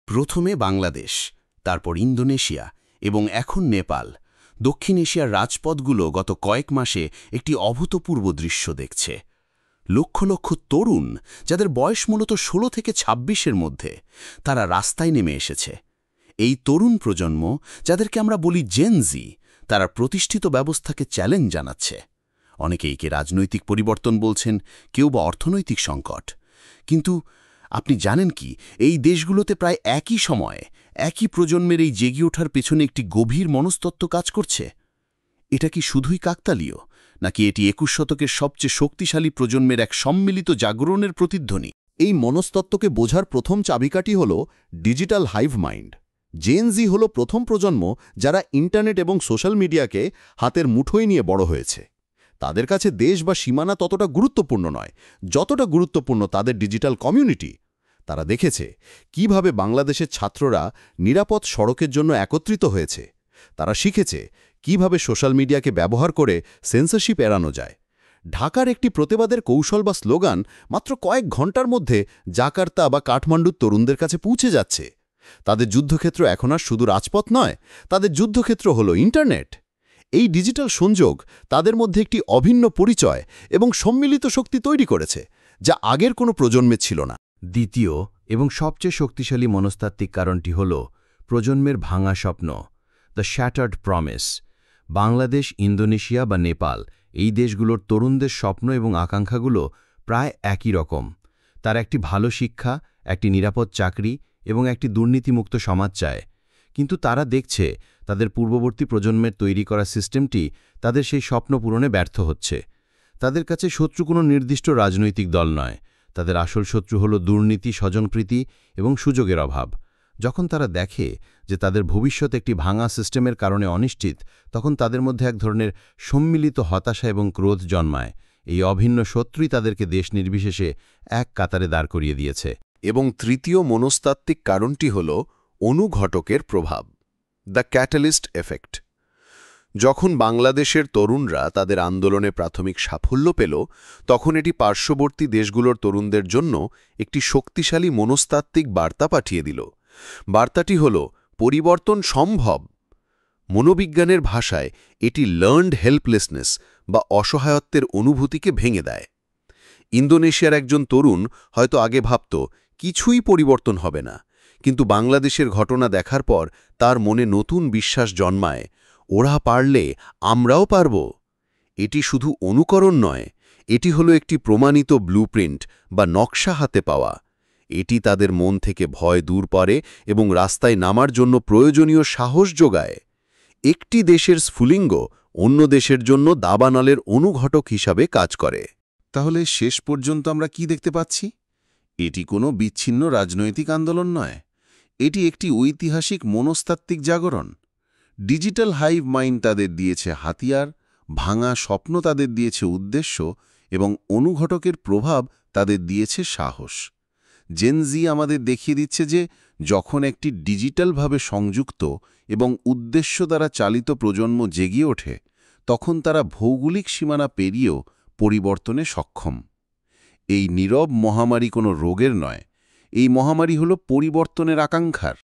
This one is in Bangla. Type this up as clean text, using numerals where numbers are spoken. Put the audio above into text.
প্রথমে বাংলাদেশ, তারপর ইন্দোনেশিয়া এবং এখন নেপাল, দক্ষিণ এশিয়ার রাজপথগুলো গত কয়েক মাসে একটি অভূতপূর্ব দৃশ্য দেখছে। লক্ষ লক্ষ তরুণ, যাদের বয়স মূলত ১৬ থেকে ২৬-এর মধ্যে, তারা রাস্তায় নেমে এসেছে। এই তরুণ প্রজন্ম, যাদেরকে আমরা বলি জেন জি, তারা প্রতিষ্ঠিত ব্যবস্থাকে চ্যালেঞ্জ জানাচ্ছে। অনেকে একে রাজনৈতিক পরিবর্তন বলছেন, কেউ বা অর্থনৈতিক সংকট। কিন্তু আপনি জানেন কি, এই দেশগুলোতে প্রায় একই সময়ে একই প্রজন্মের এই জেগে ওঠার পেছনে একটি গভীর মনস্তত্ত্ব কাজ করছে? এটা কি শুধুই কাকতালীয়, নাকি এটি ২১ শতকের সবচেয়ে শক্তিশালী প্রজন্মের এক সম্মিলিত জাগরণের প্রতিধ্বনি? এই মনস্তত্ত্বকে বোঝার প্রথম চাবিকাঠি হল ডিজিটাল হাইভ মাইন্ড। জেন জি হল প্রথম প্রজন্ম যারা ইন্টারনেট এবং সোশ্যাল মিডিয়াকে হাতের মুঠোয় নিয়ে বড় হয়েছে। তাদের কাছে দেশ বা সীমানা ততটা গুরুত্বপূর্ণ নয় যতটা গুরুত্বপূর্ণ তাদের ডিজিটাল কমিউনিটি। তারা দেখেছে কিভাবে বাংলাদেশের ছাত্ররা নিরাপদ সড়কের জন্য একত্রিত হয়েছে। তারা শিখেছে কিভাবে সোশ্যাল মিডিয়াকে ব্যবহার করে সেন্সরশিপ এড়ানো যায়। ঢাকার একটি প্রতিবাদের কৌশল বা স্লোগান মাত্র কয়েক ঘন্টার মধ্যে জাকার্তা বা কাঠমান্ডুর তরুণদের কাছে পৌঁছে যাচ্ছে। তাদের যুদ্ধক্ষেত্র এখন আর শুধু রাজপথ নয়, তাদের যুদ্ধক্ষেত্র হল ইন্টারনেট। এই ডিজিটাল সংযোগ তাদের মধ্যে একটি অভিন্ন পরিচয় এবং সম্মিলিত শক্তি তৈরি করেছে, যা আগের কোনো প্রজন্মে ছিল না। দ্বিতীয় এবং সবচেয়ে শক্তিশালী মনস্তাত্ত্বিক কারণটি হল প্রজন্মের ভাঙা স্বপ্ন, the shattered promise. Bangladesh, Indonesia বা নেপাল, এই দেশগুলোর তরুণদের স্বপ্ন এবং আকাঙ্ক্ষাগুলো প্রায় একই রকম। তার একটি ভালো শিক্ষা, একটি নিরাপদ চাকরি এবং একটি দুর্নীতিমুক্ত সমাজ চায়। কিন্তু তারা দেখছে তাদের পূর্ববর্তী প্রজন্মের তৈরি করা সিস্টেমটি তাদের সেই স্বপ্ন পূরণে ব্যর্থ হচ্ছে। তাদের কাছে শত্রু কোনো নির্দিষ্ট রাজনৈতিক দল নয়, তাদের আসল শত্রু হল দুর্নীতি, স্বজনপ্রীতি এবং সুযোগের অভাব। যখন তারা দেখে যে তাদের ভবিষ্যৎ একটি ভাঙা সিস্টেমের কারণে অনিশ্চিত, তখন তাদের মধ্যে এক ধরনের সম্মিলিত হতাশা এবং ক্রোধ জন্মায়। এই অভিন্ন শত্রুই তাদেরকে দেশ নির্বিশেষে এক কাতারে দাঁড় করিয়ে দিয়েছে। এবং তৃতীয় মনস্তাত্ত্বিক কারণটি হল অনুঘটকের প্রভাব, দ্য ক্যাটালিস্ট এফেক্ট। যখন বাংলাদেশের তরুণরা তাদের আন্দোলনে প্রাথমিক সাফল্য পেল, তখন এটি পার্শ্ববর্তী দেশগুলোর তরুণদের জন্য একটি শক্তিশালী মনস্তাত্ত্বিক বার্তা পাঠিয়ে দিল। বার্তাটি হল পরিবর্তন সম্ভব। মনোবিজ্ঞানের ভাষায় এটি লার্নড হেল্পলেসনেস বা অসহায়ত্বের অনুভূতিকে ভেঙে দেয়। ইন্দোনেশিয়ার একজন তরুণ হয়তো আগে ভাবত কিছুই পরিবর্তন হবে না, কিন্তু বাংলাদেশের ঘটনা দেখার পর তার মনে নতুন বিশ্বাস জন্মায়, ওরা পারলে আমরাও পারব। এটি শুধু অনুকরণ নয়, এটি হলো একটি প্রমাণিত ব্লুপ্রিন্ট বা নকশা হাতে পাওয়া। এটি তাদের মন থেকে ভয় দূর করে এবং রাস্তায় নামার জন্য প্রয়োজনীয় সাহস যোগায়। একটি দেশের স্ফুলিঙ্গ অন্য দেশের জন্য দাবানলের অনুঘটক হিসাবে কাজ করে। তাহলে শেষ পর্যন্ত আমরা কি দেখতে পাচ্ছি? এটি কোনো বিচ্ছিন্ন রাজনৈতিক আন্দোলন নয়, এটি একটি ঐতিহাসিক মনস্তাত্ত্বিক জাগরণ। ডিজিটাল হাইভ মাইন্ড তাদের দিয়েছে হাতিয়ার, ভাঙা স্বপ্ন তাদের দিয়েছে উদ্দেশ্য, এবং অনুঘটকের প্রভাব তাদের দিয়েছে সাহস। জেন জি আমাদের দেখিয়ে দিচ্ছে যে যখন একটি ডিজিটালভাবে সংযুক্ত এবং উদ্দেশ্য দ্বারা চালিত প্রজন্ম জেগে ওঠে, তখন তারা ভৌগোলিক সীমানা পেরিয়েও পরিবর্তনে সক্ষম। এই নীরব মহামারী কোনো রোগের নয়, এই মহামারী হল পরিবর্তনের আকাঙ্ক্ষার।